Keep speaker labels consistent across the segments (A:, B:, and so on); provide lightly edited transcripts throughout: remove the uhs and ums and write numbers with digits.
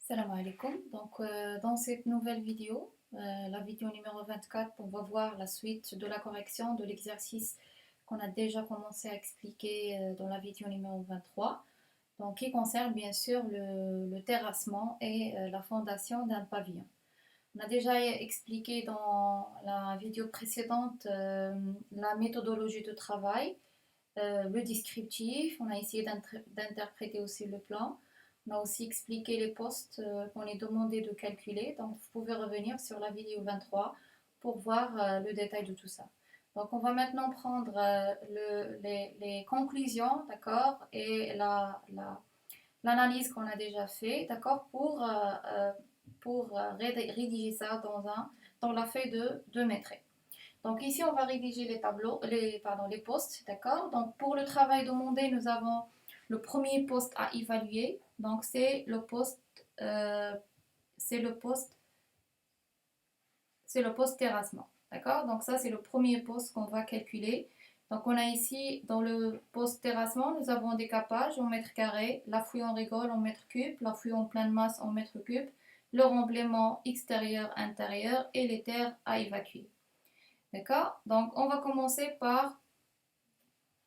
A: Salam alaikum. Dans cette nouvelle vidéo, la vidéo numéro 24, on va voir la suite de la correction de l'exercice qu'on a déjà commencé à expliquer dans la vidéo numéro 23, donc qui concerne bien sûr le terrassement et la fondation d'un pavillon. On a déjà expliqué dans la vidéo précédente la méthodologie de travail, le descriptif, on a essayé d'interpréter aussi le plan. On a aussi expliqué les postes qu'on est demandé de calculer. Donc, vous pouvez revenir sur la vidéo 23 pour voir le détail de tout ça. Donc, on va maintenant prendre les conclusions, d'accord, et l'analyse qu'on a déjà fait, d'accord, pour rédiger ça dans la feuille de maîtrise. Donc ici, on va rédiger les tableaux, les postes, d'accord? Donc pour le travail demandé, nous avons le premier poste à évaluer. Donc euh, c'est le poste, c'est le poste terrassement, d'accord? Donc ça, c'est le premier poste qu'on va calculer. Donc on a ici, dans le poste terrassement, nous avons décapage en mètres carrés, la fouille en rigole en mètres cubes, la fouille en pleine masse en mètres cubes, le remblaiement extérieur-intérieur et les terres à évacuer. D'accord? Donc, on va commencer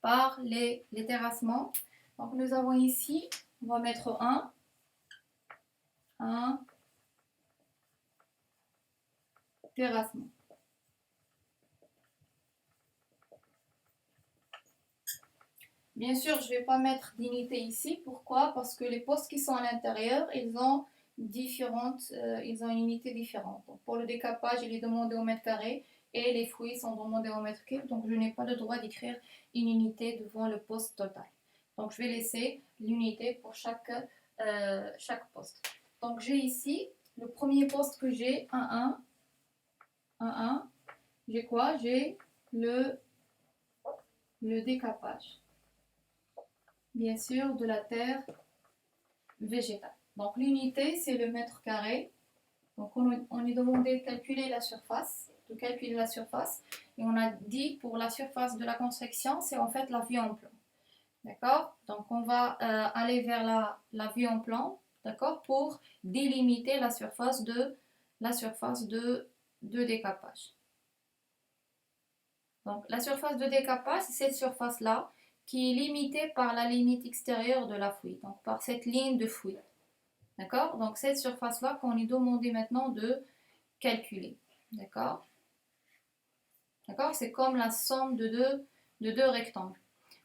A: par les terrassements. Donc, nous avons ici, on va mettre un terrassement. Bien sûr, je ne vais pas mettre d'unité ici. Pourquoi? Parce que les postes qui sont à l'intérieur, ils ont ils ont une unité différente. Donc, pour le décapage, il est demandé au mètre carré et les fouilles sont demandées au mètre cube. Donc, je n'ai pas le droit d'écrire une unité devant le poste total. Donc, je vais laisser l'unité pour chaque poste. Donc, j'ai ici le premier poste que j'ai, 1, j'ai quoi? J'ai le décapage, bien sûr, de la terre végétale. Donc, l'unité, c'est le mètre carré. Donc, on est demandé de calculer la surface, Et on a dit pour la surface de la construction, c'est en fait la vue en plan. D'accord? Donc, on va aller vers la vue en plan, d'accord? Pour délimiter la surface de décapage. Donc, la surface de décapage, c'est cette surface-là qui est limitée par la limite extérieure de la fouille, donc par cette ligne de fouille. D'accord? Donc, cette surface-là qu'on est demandé maintenant de calculer. D'accord? D'accord? C'est comme la somme de deux rectangles.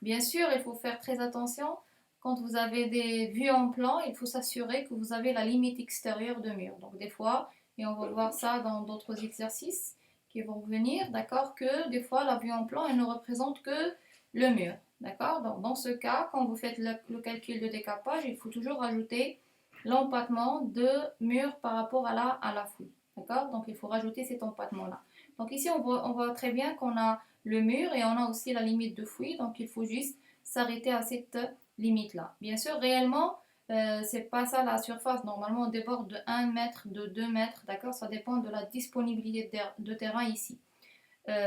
A: Bien sûr, il faut faire très attention. Quand vous avez des vues en plan, il faut s'assurer que vous avez la limite extérieure de mur. Donc des fois, et on va voir ça dans d'autres exercices qui vont venir, d'accord, que des fois la vue en plan, elle ne représente que le mur. D'accord? Donc dans ce cas, quand vous faites le calcul de décapage, il faut toujours ajouter l'empattement de mur par rapport à la fouille. D'accord? Donc il faut rajouter cet empattement-là. Donc ici, on voit très bien qu'on a le mur et on a aussi la limite de fouille. Donc il faut juste s'arrêter à cette limite-là. Bien sûr, réellement, c'est pas ça la surface. Normalement, on déborde de 1 mètre, de 2 mètres, d'accord? Ça dépend de la disponibilité de terrain ici.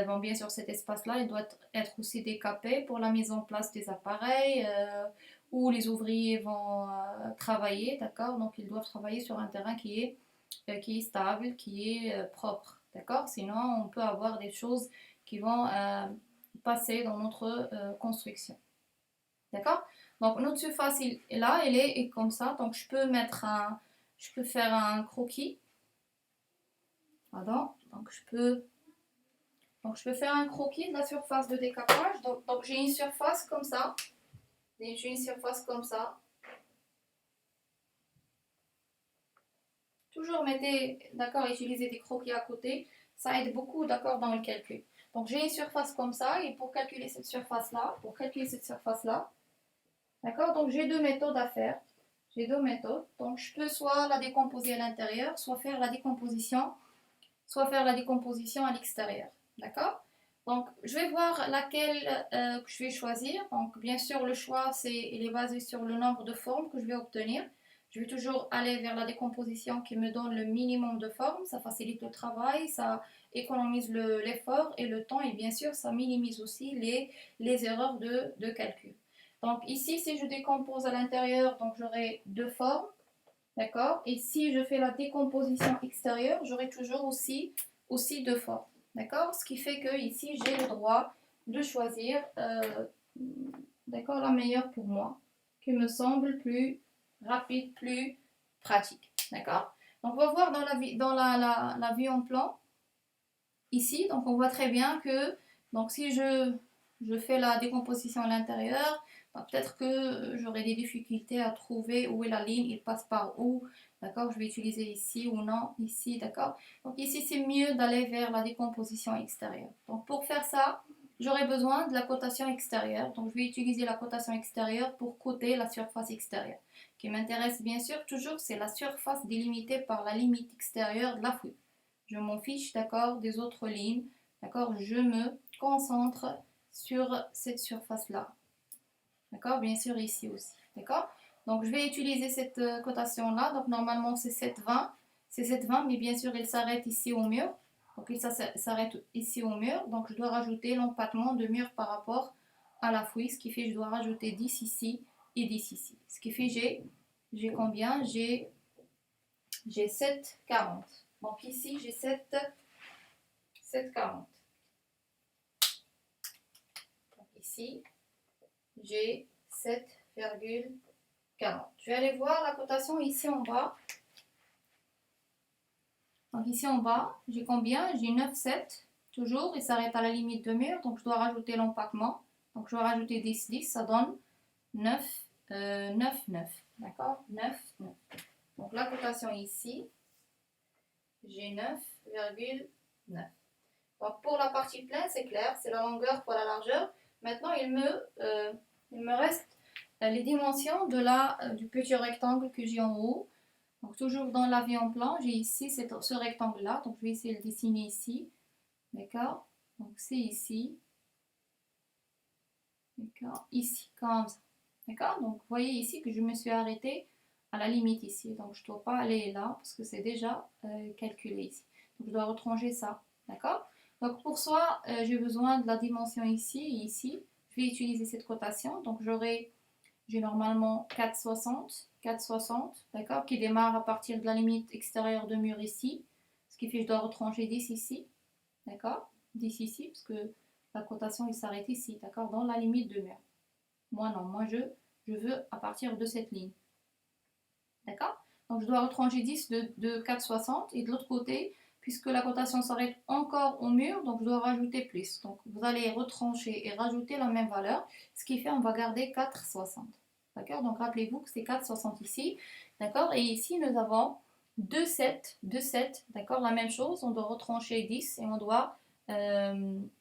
A: Bon, bien sûr, cet espace-là, il doit être aussi décapé pour la mise en place des appareils où les ouvriers vont travailler, d'accord? Donc, ils doivent travailler sur un terrain qui est stable, qui est propre, d'accord? Sinon, on peut avoir des choses qui vont passer dans notre construction, d'accord? Donc, notre surface est là, elle est comme ça. Donc, je peux faire un croquis. Pardon. Donc, je peux faire un croquis de la surface de décapage. Donc j'ai une surface comme ça. J'ai une surface comme ça. Toujours d'accord, utiliser des croquis à côté. Ça aide beaucoup, d'accord, dans le calcul. Donc j'ai une surface comme ça. Et pour calculer cette surface-là, d'accord, donc j'ai deux méthodes à faire. J'ai deux méthodes. Donc je peux soit la décomposer à l'intérieur, soit faire la décomposition à l'extérieur. D'accord? Donc, je vais voir laquelle je vais choisir. Donc, bien sûr, le choix, il est basé sur le nombre de formes que je vais obtenir. Je vais toujours aller vers la décomposition qui me donne le minimum de formes. Ça facilite le travail, ça économise l'effort et le temps. Et bien sûr, ça minimise aussi les erreurs de calcul. Donc, ici, si je décompose à l'intérieur, donc j'aurai deux formes. D'accord? Et si je fais la décomposition extérieure, j'aurai toujours aussi 2 fois. D'accord? Ce qui fait que ici, j'ai le droit de choisir d'accord, la meilleure pour moi, qui me semble plus rapide, plus pratique. D'accord? Donc, on va voir dans la vue en plan, ici. Donc, on voit très bien que donc, si je fais la décomposition à l'intérieur, bah, peut-être que j'aurai des difficultés à trouver où est la ligne, il passe par où. D'accord? Je vais utiliser ici ou non, ici. D'accord? Donc, ici, c'est mieux d'aller vers la décomposition extérieure. Donc, pour faire ça, j'aurai besoin de la cotation extérieure. Donc, je vais utiliser la cotation extérieure pour coter la surface extérieure. Ce qui m'intéresse bien sûr toujours, c'est la surface délimitée par la limite extérieure de la fouille. Je m'en fiche, d'accord, des autres lignes. D'accord, je me concentre sur cette surface-là. D'accord, bien sûr ici aussi. D'accord, donc je vais utiliser cette cotation-là. Donc normalement c'est 7,20. C'est 7,20, mais bien sûr il s'arrête ici au mur. Donc il s'arrête ici au mur. Donc je dois rajouter l'empattement de mur par rapport à la fouille. Ce qui fait que je dois rajouter 10 ici et 10 ici. Ce qui fait que j'ai combien? J'ai 7,40. Donc ici j'ai 7,40. Donc ici j'ai 7,40. Je vais aller voir la cotation ici en bas. Donc ici en bas, j'ai combien? J'ai 9,7 toujours. Il s'arrête à la limite de mur. Donc je dois rajouter l'empattement. Donc je dois rajouter 10, 10. Ça donne 9, 9, 9. D'accord? 9, 9. Donc la cotation ici, j'ai 9,9. Donc pour la partie pleine, c'est clair. C'est la longueur pour la largeur. Maintenant, il me reste les dimensions du petit rectangle que j'ai en haut. Donc toujours dans la vue en plan, j'ai ici ce rectangle-là. Donc je vais essayer de le dessiner ici. D'accord? Donc c'est ici. D'accord? Ici, comme ça. D'accord? Donc vous voyez ici que je me suis arrêtée à la limite ici. Donc je ne dois pas aller là parce que c'est déjà calculé ici. Donc je dois retrancher ça. D'accord? Donc pour ça, j'ai besoin de la dimension ici et ici. Je vais utiliser cette cotation. Donc j'ai normalement 4,60, 4,60, d'accord, qui démarre à partir de la limite extérieure de mur ici. Ce qui fait que je dois retrancher 10 ici, d'accord, 10 ici, parce que la cotation il s'arrête ici, d'accord, dans la limite de mur. Moi non, moi je veux à partir de cette ligne. D'accord? Donc je dois retrancher 10 de 4,60 et de l'autre côté, puisque la cotation s'arrête encore au mur, donc je dois rajouter plus. Donc vous allez retrancher et rajouter la même valeur, ce qui fait on va garder 4,60. D'accord? Donc rappelez-vous que c'est 4,60 ici. D'accord? Et ici nous avons 2,7. 2,7. D'accord? La même chose, on doit retrancher 10 et on doit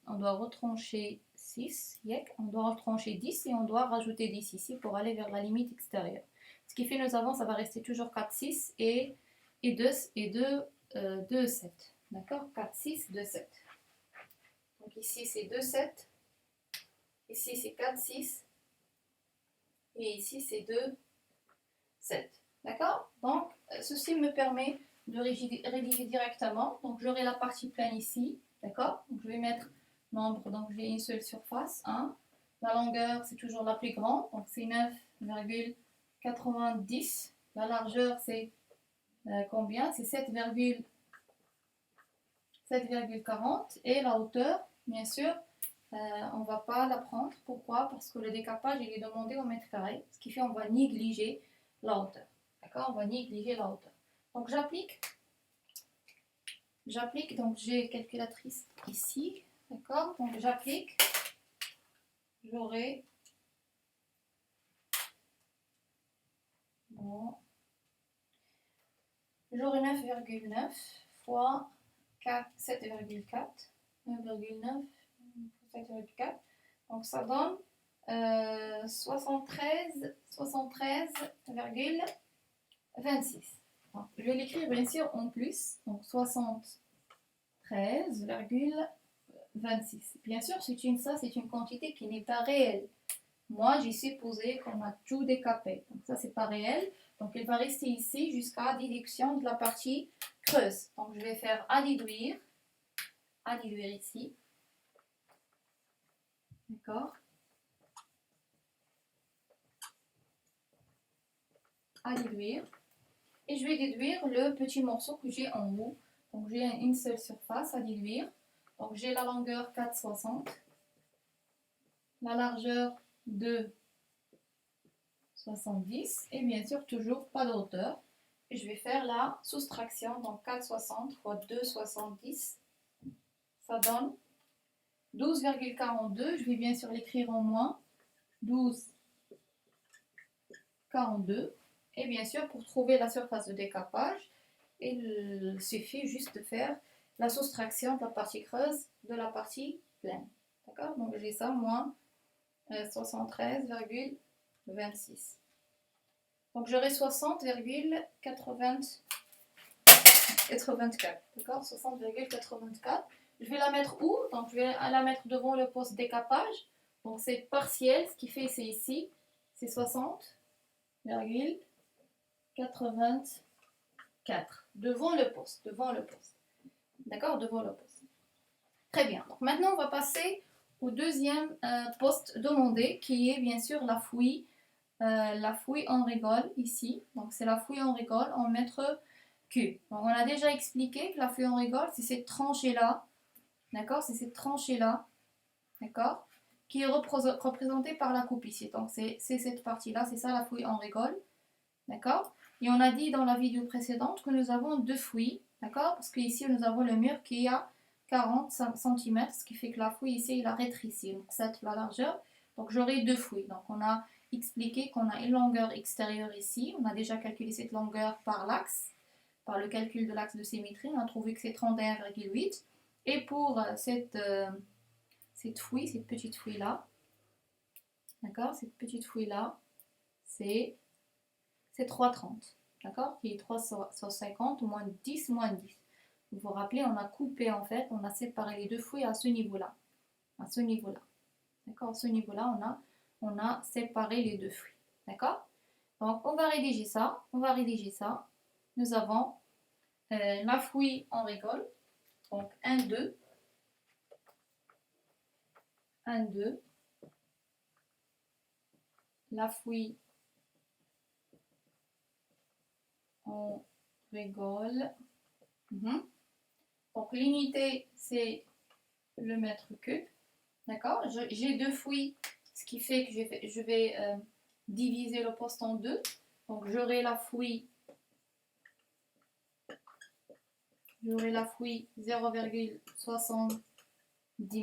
A: retrancher 6. On doit retrancher 10 et on doit rajouter 10 ici pour aller vers la limite extérieure. Ce qui fait que nous avons, ça va rester toujours 4, 6 et 2, 7. D'accord? 4, 6, 2, 7. Donc ici c'est 2, 7. Ici c'est 4, 6. Et ici c'est 2, 7. D'accord? Donc ceci me permet de rédiger directement. Donc j'aurai la partie pleine ici. D'accord? Donc je vais mettre nombre. Donc j'ai une seule surface. 1. La longueur c'est toujours la plus grande. Donc c'est 9,90. La largeur c'est combien? C'est 7,40 et la hauteur, bien sûr, on ne va pas la prendre. Pourquoi? Parce que le décapage il est demandé au mètre carré, ce qui fait qu'on va négliger la hauteur. D'accord? On va négliger la hauteur. Donc j'applique, donc j'ai calculatrice ici, d'accord? Donc j'applique, j'aurai bon, 9,9 fois 7,4. 9,9 fois 7,4. Donc ça donne 73,26. Je vais l'écrire bien sûr en plus. Donc 73,26. Bien sûr, c'est une quantité qui n'est pas réelle. Moi, j'ai supposé qu'on a tout décapé. Donc ça, c'est pas réel. Donc il va rester ici jusqu'à déduction de la partie creuse. Donc je vais faire à déduire ici. D'accord? À déduire. Et je vais déduire le petit morceau que j'ai en haut. Donc j'ai une seule surface à déduire. Donc j'ai la longueur 4,60, la largeur 2,70 et bien sûr toujours pas de hauteur. Et je vais faire la soustraction. Donc 4,60 fois 2,70, ça donne 12,42. Je vais bien sûr l'écrire en moins. 12,42. Et bien sûr, pour trouver la surface de décapage, il suffit juste de faire la soustraction de la partie creuse de la partie pleine. D'accord? Donc j'ai ça, moins 73,26. Donc j'aurai 60,84. D'accord? 60,84. Je vais la mettre où? Donc je vais la mettre devant le poste décapage. Donc c'est partiel, ce qui fait c'est ici. C'est 60,84. Devant le poste. D'accord? Devant le poste. Très bien. Donc maintenant on va passer au deuxième poste demandé qui est bien sûr la fouille en rigole ici. Donc c'est la fouille en rigole en mètres cubes. Donc on a déjà expliqué que la fouille en rigole c'est cette tranchée là, d'accord, c'est cette tranchée là, d'accord, qui est représentée par la coupe ici. Donc c'est cette partie là, c'est ça la fouille en rigole, d'accord. Et on a dit dans la vidéo précédente que nous avons deux fouilles, d'accord, parce qu'ici nous avons le mur qui a 40 cm, ce qui fait que la fouille ici il a rétréci, donc cette la largeur. Donc j'aurai deux fouilles. Donc on a expliqué qu'on a une longueur extérieure ici. On a déjà calculé cette longueur par l'axe, par le calcul de l'axe de symétrie. On a trouvé que c'est 31,8. Et pour cette fouille, cette petite fouille là, d'accord, cette petite fouille là, c'est 3,30, d'accord, qui est 3,50 moins 10 moins 10. Vous vous rappelez, on a coupé en fait, on a séparé les deux fouilles à ce niveau-là, d'accord, à ce niveau-là, on a séparé les deux fouilles, d'accord. Donc on va rédiger ça, Nous avons la fouille en rigole, donc 1, 2, la fouille en rigole. Donc l'unité c'est le mètre cube, d'accord. J'ai deux fouilles, ce qui fait que je vais diviser le poste en deux. Donc j'aurai la fouille 0,70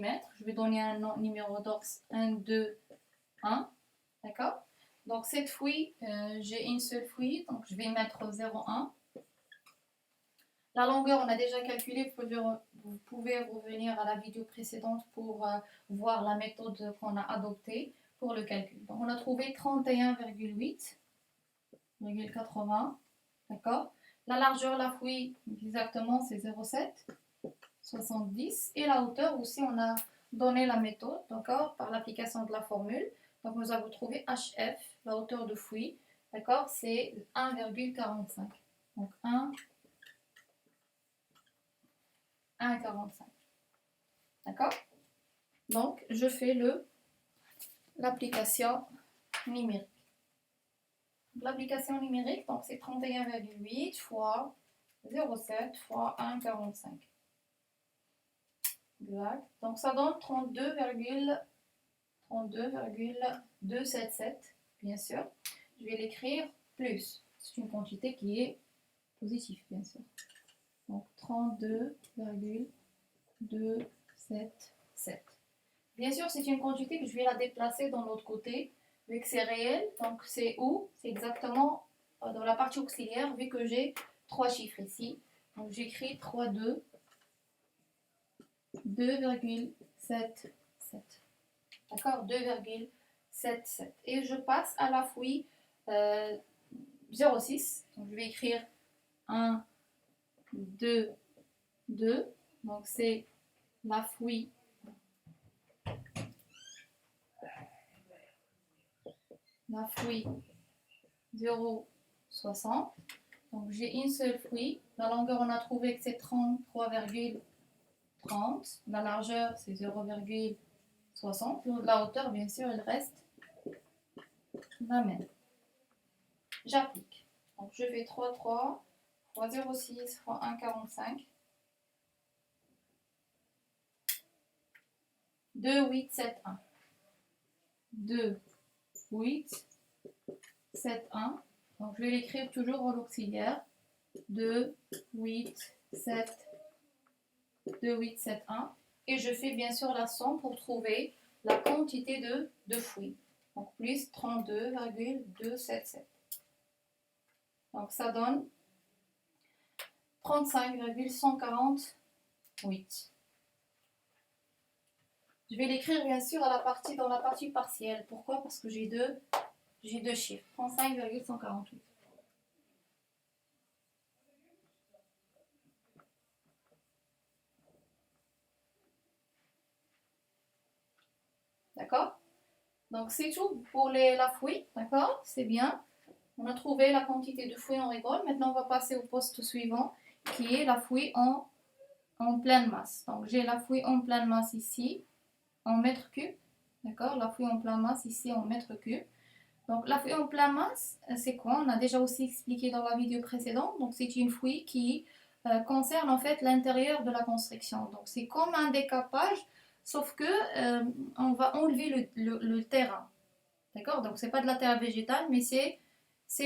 A: mètres. Je vais donner un numéro d'orse 1, 2, 1, d'accord. Donc cette fouille, j'ai une seule fouille, donc je vais mettre 0,1. La longueur, on a déjà calculé, vous pouvez revenir à la vidéo précédente pour voir la méthode qu'on a adoptée pour le calcul. Donc on a trouvé 31,8,80, d'accord. La largeur, la fouille, exactement, c'est 0,770. Et la hauteur aussi, on a donné la méthode, d'accord, par l'application de la formule. Donc nous avons trouvé HF, la hauteur de fouille, d'accord, c'est 1,45. Donc 1,45. D'accord? Donc, je fais l'application numérique. L'application numérique, donc c'est 31,8 fois 0,7 fois 1,45. Exact. Donc, ça donne 32,277, bien sûr. Je vais l'écrire plus. C'est une quantité qui est positive, bien sûr. Donc 32,277. Bien sûr, c'est une quantité que je vais la déplacer dans l'autre côté, vu que c'est réel. Donc c'est où? C'est exactement dans la partie auxiliaire, vu que j'ai trois chiffres ici. Donc j'écris 2,77. D'accord? 2,77. Et je passe à la fouille 0,6. Donc je vais écrire 1, 2, 2. Donc c'est la fouille 0,60. Donc j'ai une seule fouille. La longueur, on a trouvé que c'est 33,30. La largeur, c'est 0,60. La hauteur, bien sûr, elle reste la même. J'applique. Donc je fais 3, 3 fois 0,6 fois 1,45. 2, 8, 7, 1. 2, 8, 7, 1. Donc je vais l'écrire toujours en auxiliaire. 2, 8, 7, 2, 8, 7, 1. Et je fais bien sûr la somme pour trouver la quantité de fouilles. Donc plus 32,277. Donc ça donne 35,148. Je vais l'écrire bien sûr dans la partie partielle. Pourquoi? Parce que j'ai deux chiffres. 35,148. D'accord? Donc c'est tout pour la fouille. D'accord? C'est bien. On a trouvé la quantité de fouilles en rigole. Maintenant, on va passer au poste suivant, qui est la fouille en pleine masse. Donc, j'ai la fouille en pleine masse ici, en mètres cubes. D'accord? La fouille en pleine masse ici, en mètres cubes. Donc, la fouille en pleine masse, c'est quoi? On a déjà aussi expliqué dans la vidéo précédente. Donc, c'est une fouille qui concerne en fait l'intérieur de la construction. Donc, c'est comme un décapage, sauf que on va enlever le terrain. D'accord? Donc, c'est pas de la terre végétale, mais c'est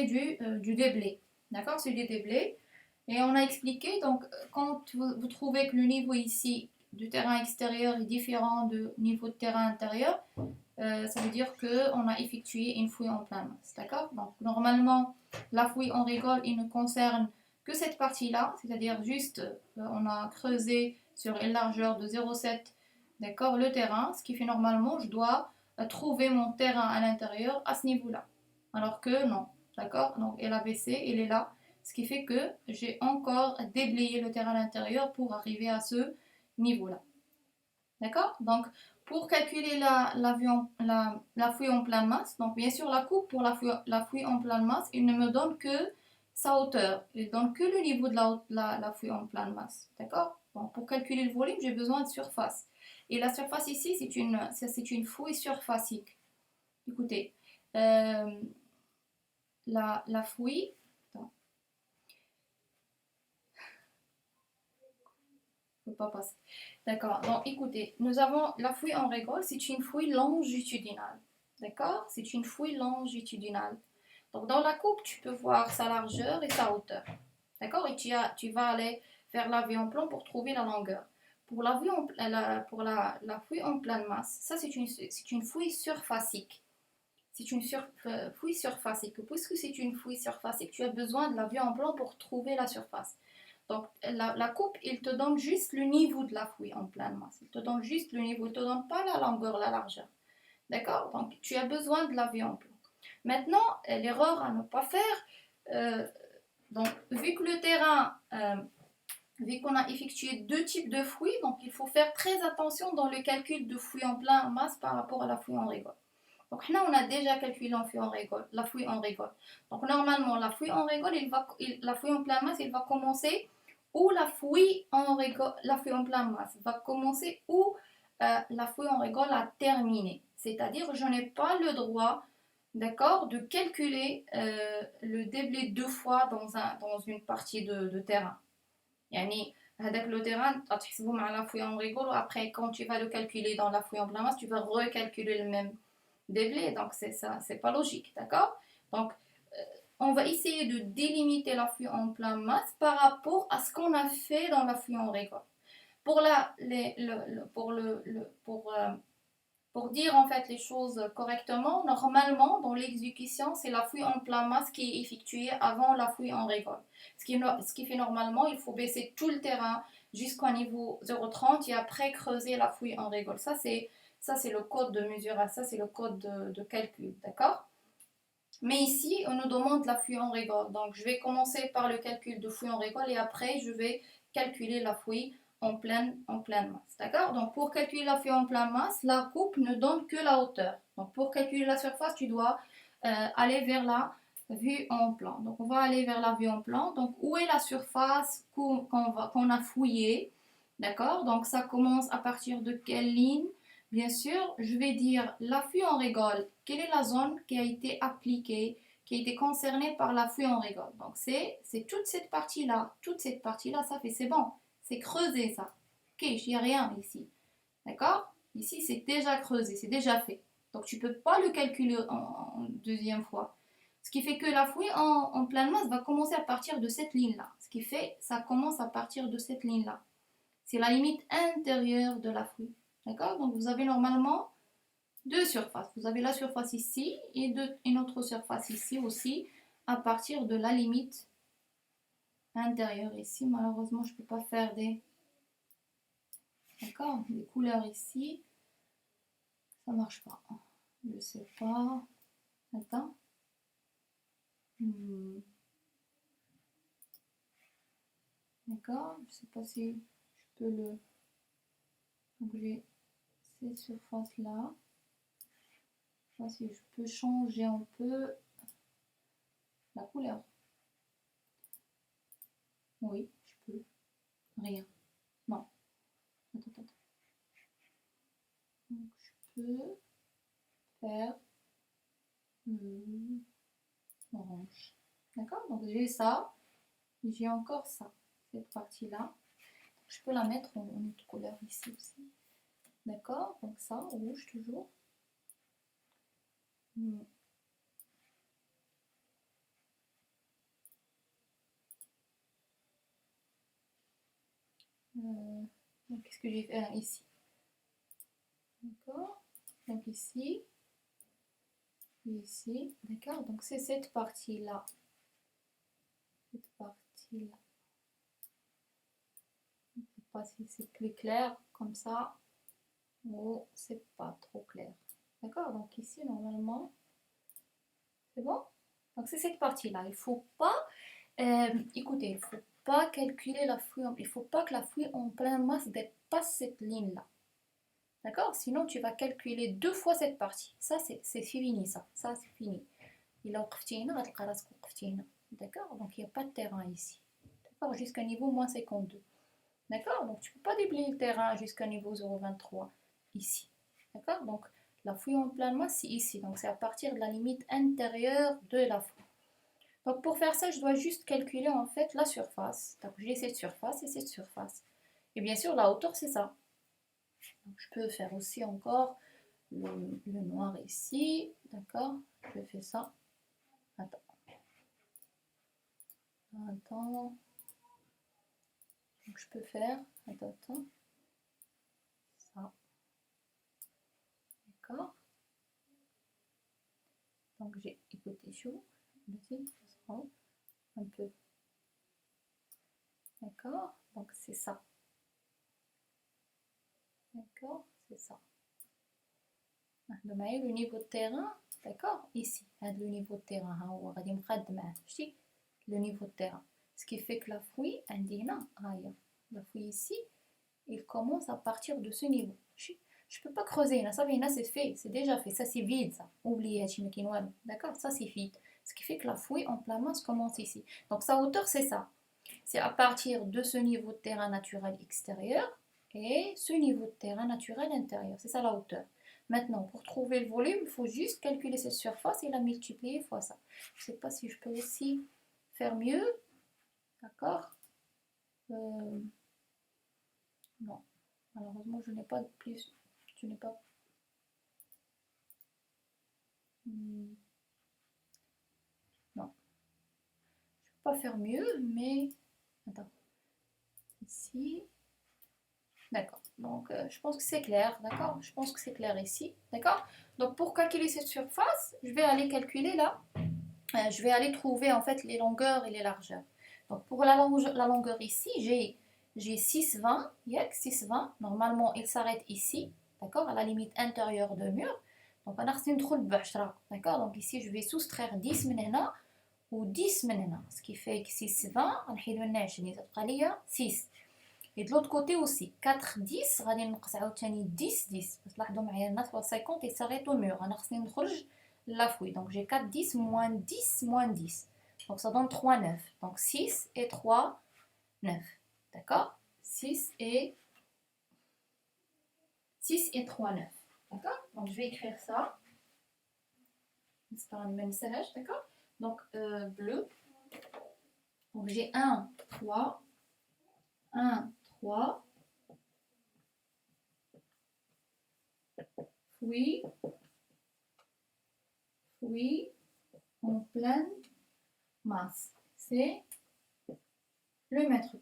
A: du déblai. D'accord? C'est du déblai. Et on a expliqué, donc, quand vous trouvez que le niveau ici du terrain extérieur est différent du niveau de terrain intérieur, ça veut dire qu'on a effectué une fouille en plein masse. D'accord? Donc, normalement, la fouille en rigole, il ne concerne que cette partie-là, c'est-à-dire juste, on a creusé sur une largeur de 0,7, d'accord, le terrain, ce qui fait normalement, je dois trouver mon terrain à l'intérieur à ce niveau-là. Alors que non, d'accord? Donc, elle a baissé, elle est là. Ce qui fait que j'ai encore déblayé le terrain à l'intérieur pour arriver à ce niveau-là. D'accord? Donc, pour calculer la fouille en pleine masse, donc bien sûr, la coupe pour la fouille en pleine masse, il ne me donne que sa hauteur. Il ne donne que le niveau de la fouille en pleine masse. D'accord? Donc, pour calculer le volume, j'ai besoin de surface. Et la surface ici, c'est une fouille surfacique. Écoutez, la fouille... Ne peut pas passer. D'accord. Donc, écoutez, nous avons la fouille en rigole, c'est une fouille longitudinale. D'accord? C'est une fouille longitudinale. Donc, dans la coupe, tu peux voir sa largeur et sa hauteur. D'accord? Et tu vas aller faire la vue en plan pour trouver la longueur. Pour la fouille en pleine masse, ça, c'est une fouille surfacique. C'est une fouille surfacique. Puisque c'est une fouille surfacique, tu as besoin de la vue en plan pour trouver la surface. Donc, la coupe, il te donne juste le niveau de la fouille en pleine masse. Il te donne juste le niveau, il ne te donne pas la longueur, la largeur. D'accord? Donc, tu as besoin de la vue en plan. Maintenant, l'erreur à ne pas faire, donc, vu que le terrain, vu qu'on a effectué deux types de fouilles, donc il faut faire très attention dans le calcul de fouille en pleine masse par rapport à la fouille en rigole. Donc là, on a déjà calculé la fouille en rigole. Donc normalement, la fouille en rigole, la fouille en pleine masse, il va commencer où la fouille en pleine masse va commencer où la fouille en rigole a terminé. C'est-à-dire, je n'ai pas le droit, d'accord, de calculer le déblai deux fois dans une partie de terrain. Yani, avec le terrain, tu vas la fouille en rigole, après, quand tu vas le calculer dans la fouille en pleine masse, tu vas recalculer le même déblai. Donc, c'est ça, c'est pas logique, d'accord? Donc, on va essayer de délimiter la fouille en pleine masse par rapport à ce qu'on a fait dans la fouille en rigole. Pour dire en fait les choses correctement, normalement dans l'exécution, c'est la fouille en pleine masse qui est effectuée avant la fouille en rigole. Ce qui fait normalement, il faut baisser tout le terrain jusqu'au niveau 0,30 et après creuser la fouille en rigole. Ça c'est le code de mesure, ça c'est le code de calcul, d'accord? Mais ici, on nous demande la fouille en rigole. Donc, je vais commencer par le calcul de fouille en rigole et après, je vais calculer la fouille en pleine masse. D'accord? Donc, pour calculer la fouille en pleine masse, la coupe ne donne que la hauteur. Donc, pour calculer la surface, tu dois aller vers la vue en plan. Donc, on va aller vers la vue en plan. Donc, où est la surface qu'on a fouillée? D'accord? Donc, ça commence à partir de quelle ligne? Bien sûr, je vais dire la fouille en rigole. Quelle est la zone qui a été appliquée, qui a été concernée par la fouille en rigole. Donc c'est toute cette partie-là, ça fait, c'est bon, c'est creusé ça. Ok, il n'y a rien ici. D'accord? Ici, c'est déjà creusé, c'est déjà fait. Donc tu ne peux pas le calculer en deuxième fois. Ce qui fait que la fouille en pleine masse va commencer à partir de cette ligne-là. Ce qui fait, ça commence à partir de cette ligne-là. C'est la limite intérieure de la fouille. D'accord? Donc vous avez normalement deux surfaces. Vous avez la surface ici et une autre surface ici aussi à partir de la limite intérieure. Ici, malheureusement, je ne peux pas faire des couleurs ici. Ça marche pas. Je sais pas. Attends. D'accord. Je sais pas si je peux le. Donc j'ai cette surface là. Je sais pas si je peux changer un peu la couleur. Oui, je peux. Rien. Non. Attends. Donc je peux faire orange. D'accord? Donc j'ai ça. Et j'ai encore ça. Cette partie-là. Je peux la mettre en autre couleur ici aussi. D'accord? Donc ça, rouge toujours. Donc qu'est-ce que j'ai fait ici? D'accord? Donc ici. Ici. D'accord? Donc c'est cette partie-là. Cette partie-là. Je ne sais pas si c'est plus clair comme ça. Ou c'est pas trop clair. D'accord? Donc ici, normalement, c'est bon? Donc c'est cette partie-là. Il faut pas, écoutez, il faut pas calculer la fouille. Il faut pas que la fouille en pleine masse dépasse cette ligne-là. D'accord? Sinon, tu vas calculer deux fois cette partie. Ça, c'est fini, ça. Ça, c'est fini. Il a D'accord? Donc il n'y a pas de terrain ici. D'accord? Jusqu'à niveau moins 52. D'accord? Donc tu ne peux pas déblayer le terrain jusqu'à niveau 0,23 ici. D'accord? Donc la fouille en pleine masse, c'est ici. Donc c'est à partir de la limite intérieure de la fouille. Donc pour faire ça, je dois juste calculer en fait la surface. Donc j'ai cette surface et cette surface. Et bien sûr, la hauteur, c'est ça. Donc, je peux faire aussi encore le noir ici. D'accord? Je fais ça. Attends. Donc je peux faire. Attends. Ça. D'accord? Donc j'ai écouté chaud. Un peu. D'accord? Donc c'est ça. D'accord? C'est ça. Le niveau de terrain, d'accord? Ici, le niveau de terrain. Le niveau de terrain. Ce qui fait que la fouille, la fouille ici, il commence à partir de ce niveau. Je ne peux pas creuser, ça c'est fait, c'est déjà fait, ça c'est vide, ça. Oubliez, d'accord? Ça c'est vide. Ce qui fait que la fouille en plein masse commence ici. Donc sa hauteur, c'est ça. C'est à partir de ce niveau de terrain naturel extérieur et ce niveau de terrain naturel intérieur. C'est ça la hauteur. Maintenant, pour trouver le volume, il faut juste calculer cette surface et la multiplier fois ça. Je ne sais pas si je peux aussi faire mieux. D'accord? Non. Malheureusement, je n'ai pas de plus. Je n'ai pas. Non. Je ne peux pas faire mieux, mais. Attends. Ici. D'accord. Donc, je pense que c'est clair. D'accord? Je pense que c'est clair ici. D'accord? Donc, pour calculer cette surface, je vais aller calculer là. Je vais aller trouver en fait les longueurs et les largeurs. Donc, pour la longueur ici, j'ai 6,20. 6,20. Normalement, il s'arrête ici. D'accord? À la limite intérieure de mur. Donc, on a d'accord? Donc, ici, je vais soustraire 10 من ou 10 من ce qui fait que 6,20. On a 6. Et de l'autre côté aussi, 4, 10, غادي نقص عاوتاني 10, 10. بس لاحظوا معايا الناس 50 et s'arrête au mur. انا خصني نخرج la fouille. Donc j'ai 4, 10, moins 10, moins 10. Donc ça donne 3, 9. Donc 6 et 3, 9. D'accord? 6 et 3, 9. D'accord? Donc je vais écrire ça. C'est pas un message, d'accord? Donc, bleu. Donc, j'ai 1, 3. 1, 3. Fruits. Fruits en pleine masse. C'est le mètre cube.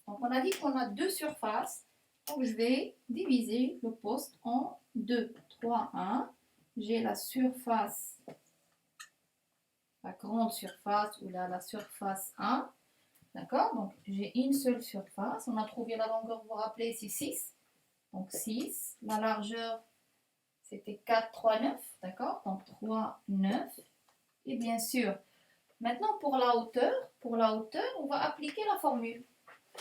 A: Donc, on a dit qu'on a deux surfaces. Donc, je vais diviser le poste en 2, 3, 1. J'ai la surface, la grande surface ou la surface 1. D'accord? Donc, j'ai une seule surface. On a trouvé la longueur, vous vous rappelez, c'est 6. Donc, 6. La largeur, c'était 4, 3, 9. D'accord? Donc, 3, 9. Et bien sûr, maintenant pour la hauteur, on va appliquer la formule.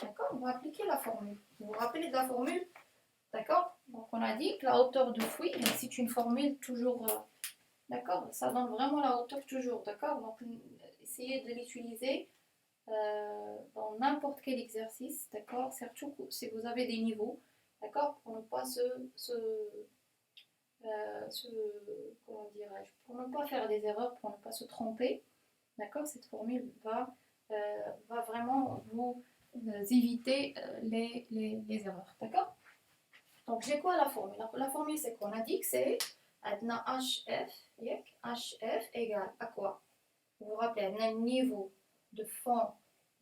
A: D'accord? On va appliquer la formule. Vous vous rappelez de la formule? D'accord? Donc, on a dit que la hauteur de fruit, c'est une formule toujours... d'accord? Ça donne vraiment la hauteur toujours. D'accord? Donc, essayez de l'utiliser dans n'importe quel exercice. D'accord? Surtout si vous avez des niveaux. D'accord? Pour ne pas comment dirais-je? Pour ne pas faire des erreurs, pour ne pas se tromper. D'accord? Cette formule va vraiment vous éviter les erreurs. D'accord? Donc, j'ai quoi la formule? La formule, c'est qu'on a dit que c'est HF égale à quoi? Vous vous rappelez, on a le niveau de fond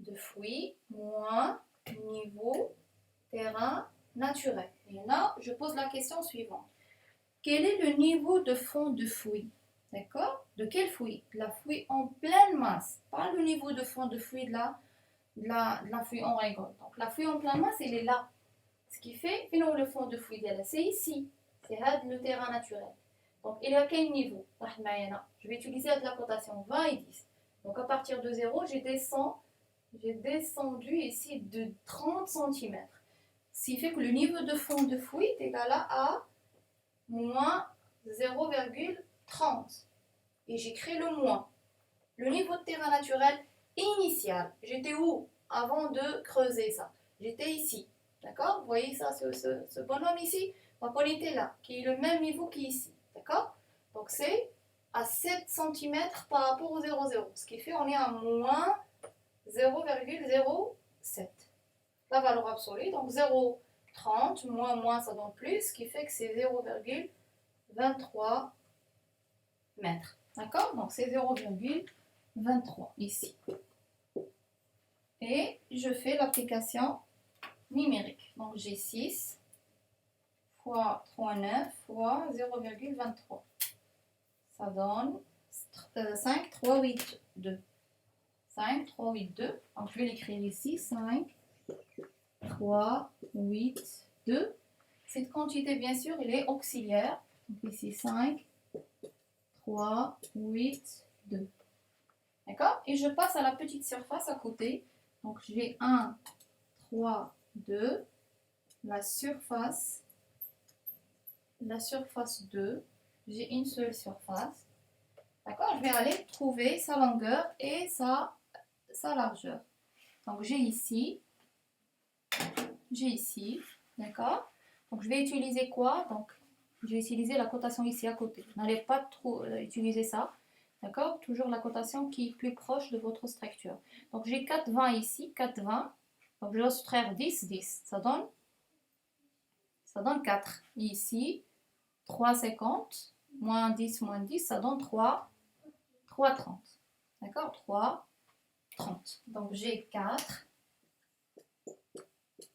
A: de fruits moins niveau terrain naturel. Et là, je pose la question suivante. Quel est le niveau de fond de fruits? D'accord? De quel fruit? De la fruit en pleine masse. Pas le niveau de fond de fruit de la fruit en récolte. Donc, la fruit en pleine masse, elle est là. Ce qui fait, finalement, le fond de fruit, c'est ici. C'est le terrain naturel. Donc, il est à quel niveau? Je vais utiliser la cotation 20 et 10. Donc, à partir de 0, j'ai descendu ici de 30 cm. Ce qui fait que le niveau de fond de fruit est égal à moins 0,30. Et j'ai créé le moins. Le niveau de terrain naturel initial. J'étais où avant de creuser ça? J'étais ici. D'accord? Vous voyez ça, ce bonhomme ici? Donc on était là, qui est le même niveau qu'ici. D'accord? Donc c'est à 7 cm par rapport au 0,0. Ce qui fait qu'on est à moins 0,07. La valeur absolue, donc 0,30, moins, ça donne plus, ce qui fait que c'est 0,23 mètres. D'accord? Donc c'est 0,23 ici. Et je fais l'application numérique. Donc j'ai 6 fois 3,9 fois 0,23. Ça donne 5, 3, 8, 2. 5, 3, 8, 2. Donc je vais l'écrire ici. 5, 3, 8, 2. Cette quantité, bien sûr, elle est auxiliaire. Donc ici 5, 3, 8, 2. D'accord? Et je passe à la petite surface à côté. Donc j'ai 1, 3, 2. La surface 2. J'ai une seule surface. D'accord? Je vais aller trouver sa longueur et sa largeur. Donc j'ai ici. D'accord? Donc je vais utiliser quoi? Donc je vais utiliser la cotation ici à côté. N'allez pas trop utiliser ça. D'accord? Toujours la cotation qui est plus proche de votre structure. Donc j'ai 4,20 ici, 4,20. Donc je vais soustraire 10, 10. Ça donne 4. Et ici, 3,50. Moins 10, ça donne 3,30. D'accord? 3,30. Donc j'ai 4.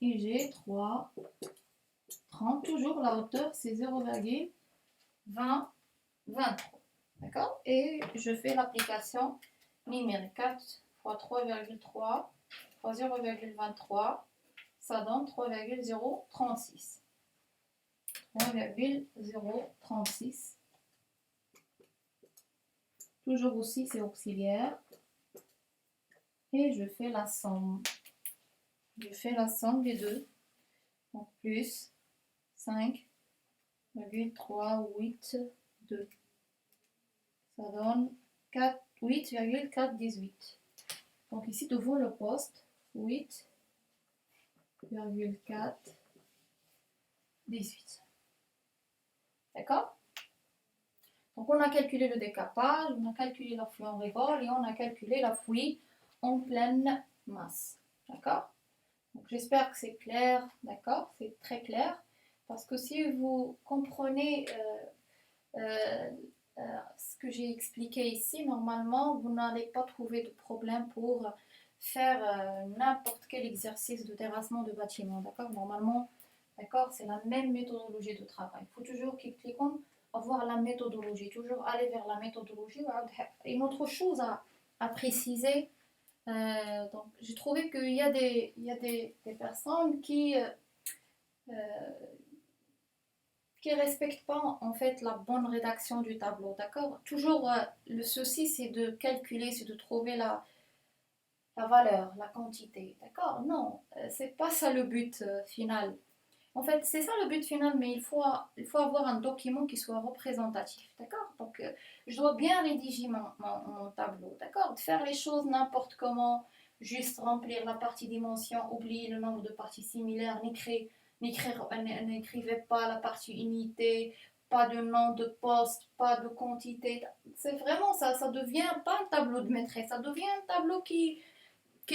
A: Et j'ai 3,30. Toujours la hauteur, c'est 0,23. D'accord? Et je fais l'application numérique. 4 fois 3,3 fois 0,23. Ça donne 3,036. 3,036. Toujours aussi, c'est auxiliaire. Et je fais la somme. Des deux. Donc plus 5,382. Ça donne 8,418. Donc ici, devant le poste, 8,418. D'accord? Donc on a calculé le décapage, on a calculé la fouille en révolte et on a calculé la fouille en pleine masse. D'accord? Donc j'espère que c'est clair, d'accord? C'est très clair. Parce que si vous comprenez euh, ce que j'ai expliqué ici, normalement, vous n'allez pas trouver de problème pour faire n'importe quel exercice de terrassement de bâtiment. D'accord? Normalement, d'accord, c'est la même méthodologie de travail. Il faut toujours avoir la méthodologie, toujours aller vers la méthodologie. Une autre chose à préciser, donc j'ai trouvé qu'il y a des personnes euh, qui respectent pas en fait la bonne rédaction du tableau, d'accord? Toujours le souci c'est de calculer, c'est de trouver la valeur, la quantité, d'accord? Non, c'est pas ça le but final. En fait, c'est ça le but final, mais il faut avoir un document qui soit représentatif, d'accord? Donc, je dois bien rédiger mon tableau, d'accord? De faire les choses n'importe comment, juste remplir la partie dimension, oublier le nombre de parties similaires, n'écrivez pas la partie unité, pas de nom de poste, pas de quantité. C'est vraiment ça, ça devient pas un tableau de maîtrise, ça devient un tableau qui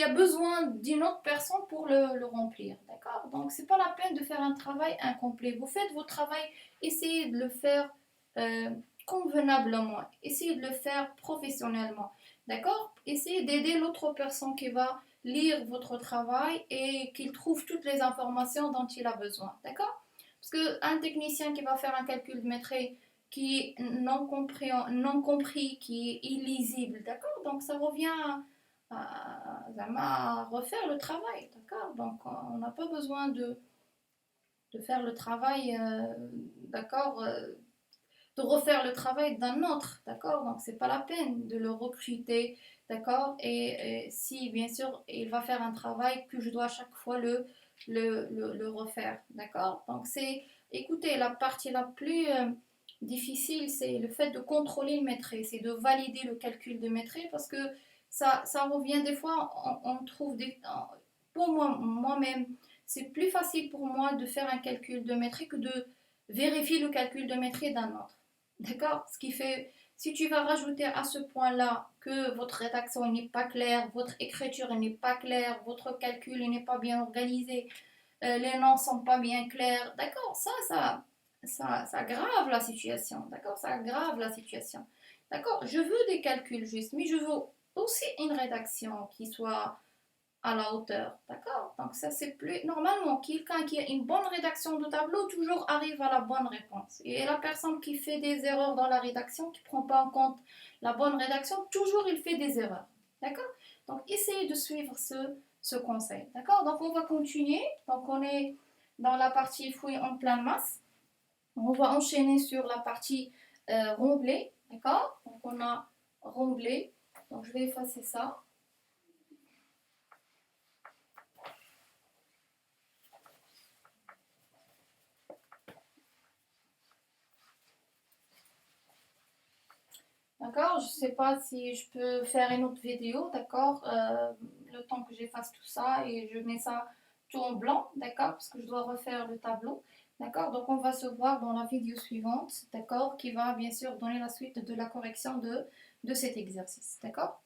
A: a besoin d'une autre personne pour le remplir. D'accord? Donc, c'est pas la peine de faire un travail incomplet. Vous faites votre travail, essayez de le faire euh, convenablement, essayez de le faire professionnellement. D'accord? Essayez d'aider l'autre personne qui va lire votre travail et qu'il trouve toutes les informations dont il a besoin. D'accord? Parce qu'un technicien qui va faire un calcul de maîtrise qui est non compris, qui est illisible, d'accord? Donc ça revient à refaire le travail, d'accord? Donc on n'a pas besoin de faire le travail, d'accord? De refaire le travail d'un autre, d'accord? Donc c'est pas la peine de le recruter, d'accord? Et si bien sûr il va faire un travail que je dois à chaque fois le refaire, d'accord? Donc c'est, écoutez, la partie la plus difficile, c'est le fait de contrôler le maîtrise, c'est de valider le calcul de maîtrise parce que ça revient des fois, on trouve pour moi-même, c'est plus facile pour moi de faire un calcul de maîtrise que de vérifier le calcul de maîtrise d'un autre. D'accord? Ce qui fait, si tu vas rajouter à ce point-là que votre rédaction n'est pas claire, votre écriture n'est pas claire, votre calcul n'est pas bien organisé, les noms sont pas bien clairs, d'accord? Ça aggrave la situation, d'accord? Ça aggrave la situation, d'accord? Je veux des calculs justes, mais je veux aussi une rédaction qui soit à la hauteur, d'accord? Donc ça c'est plus normalement quelqu'un qui a une bonne rédaction de tableau toujours arrive à la bonne réponse. Et la personne qui fait des erreurs dans la rédaction, qui prend pas en compte la bonne rédaction, toujours il fait des erreurs, d'accord? Donc essayez de suivre ce conseil, d'accord? Donc on va continuer. Donc on est dans la partie fouille en pleine masse. On va enchaîner sur la partie remblai, d'accord? Donc on a remblai. Donc je vais effacer ça. D'accord, je ne sais pas si je peux faire une autre vidéo, d'accord, le temps que j'efface tout ça et je mets ça tout en blanc, d'accord, parce que je dois refaire le tableau, d'accord. Donc on va se voir dans la vidéo suivante, d'accord, qui va bien sûr donner la suite de la correction de cet exercice, d'accord.